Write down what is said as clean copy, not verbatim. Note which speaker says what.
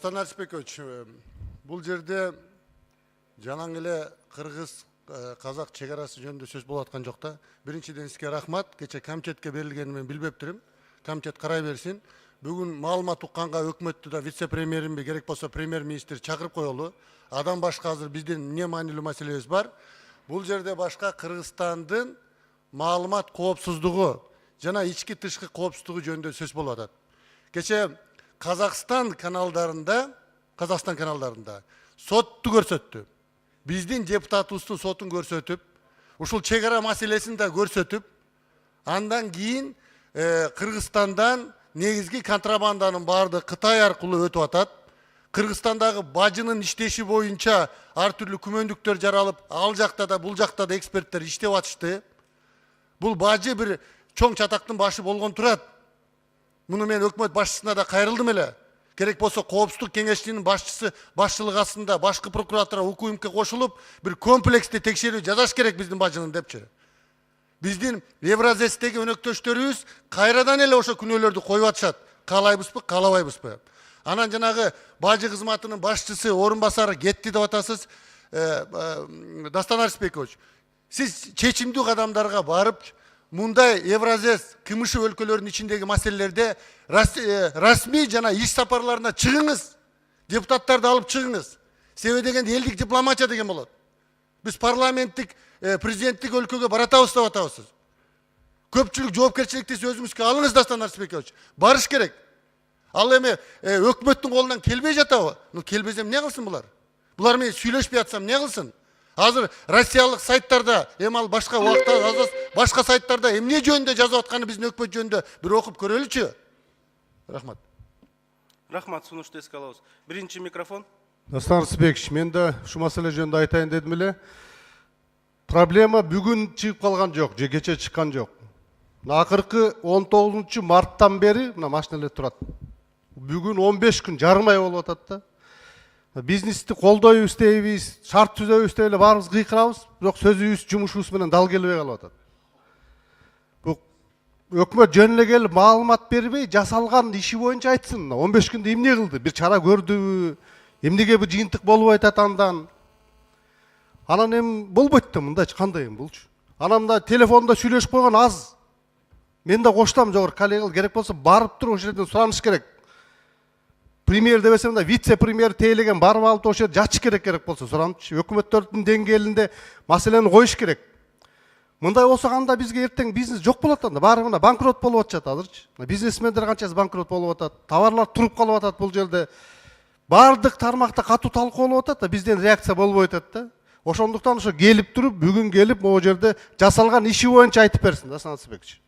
Speaker 1: Дастан Арыспекович, бул жерде жалаң эле кыргыз казак чегарасы жөнүндө сөз болуп аткан жок да. Биринчиден сизге рахмат. Кече комитетке берилгенин мен билбептирим. Комитет карай берсин. Бүгүн маалымат укканга өкмөттү да вице-премьеринби керек болсо премьер-министр чакырып коелу. Адам башка азыр биздин эмне маанилүү маселебиз бар. Бул жерде башка Кыргызстандын маалымат коопсуздугу жана ички тышкы коопсуздугу жөнүндө сөз болуп атат. Кече Қазақстан каналдарында сотту көрсөттү. Биздин депутатыбыздын сотун көрсөтүп, ушул чегара маселесин да көрсөтүп, андан кийин Кыргызстандан негизги контрабанданын баардыгы Кытай аркылуу өтүп атат. Кыргызстандагы бажынын иштеши боюнча ар түрлүү күмөндүктөр жаралып, ал жакта да бул жакта да эксперттер иштеп атышты. Бул бажы бир чоң чатактын башы болгон турат. Муну мен өкмөт башчысына да кайрылдым эле. Керек болсо Коопсуздук кеңешчинин башчылыгы астында башкы прокуратура УКМК кошулуп, бир комплексти текшерүү жасаш керек биздин бажынын депчи. Биздин Евразестеги өнөктөштөрүбүз кайрадан эле ошо күнөөлөрдү коюп атышат. Каалайбызбы, каалабайбызбы? Анан жанагы бажы кызматынын башчысы, орун басары кетти деп атасыз. Дастан Арыспекович, сиз чечимдүү кадамдарга барып, мындай Евразес, КМШ өлкөлөрүнүн ичиндеги маселелерде расмий жана иш сапарларына чыгыңыз. Депутаттарды алып чыгыңыз. Себеби деген элдик дипломатия деген болот. Биз парламенттик, президенттик өлкөгө баратабыз деп атабыз. Көпчүлүк жоопкерчиликти өзүңүзгө алыңыз, Дастан Арыспекович. Барыш керек. Ал эми өкмөттүн колунан келбей жатабы? Келбесе эмне кылсын булар? Булар менен сүйлөшпөй атсам эмне кылсын? Азыр Россиялык сайттарда, ал башка убакта башка сайттарда эмне жөнүндө жазып атканы биздин өкмөт жөнүндө бир окуп көрөлүчү. Рахмат.
Speaker 2: Рахмат, сунушту эске алабыз. Биринчи микрофон.
Speaker 3: Дастан Арыспекович, мен да ушу маселе жөнүндө айтайын дедим эле. Проблема бүгүн чыгып калган жок, же кече чыккан жок. Акыркы 19 марттан бери мына машиналар турат. Бүгүн 15 күн, жарым ай болуп атат да. Бизнести колдойбуз дейбиз, шарт түзөбүз деп эле баарыбыз кыйкырабыз, бирок сөзүбүз, жумушубуз менен дал келбей калып атат. Бул өкмөт жөн эле келип маалымат бербей, жасалган иши боюнча айтсын. 15 күндө эмне кылды? Бир чара көрдүбү? Эмнеге бул жыйынтык болуп атат андан? Анан эми болбойт да мындайчы, кандай эми булчу? Анан мында телефондо сүйлөшүп койгон аз. Мен да коштам, жогорку коллега, керек болсо барып туруп ошол жерден сураныш керек. Премьер дебесем да вице-премьер тейлеген барып алып ошо жерде жатыш керек болсо суранычы. Өкмөттөрдүн деңгээлинде маселени коюш керек. Мындай болсо кандай бизге эртең бизнес жок болот анда. Баары мына банкрот болуп атышат азырчы. Бизнесмендер канчасы банкрот болуп атат. Товарлар туруп калып атат бул жерде. Баардык тармакта катуу талкуу болуп атат да, бизден реакция болбой атат да. Ошондуктан ошо келип туруп, бүгүн келип могу жерде жасалган иши боюнча айтып берсин, Дастан Арыспекович.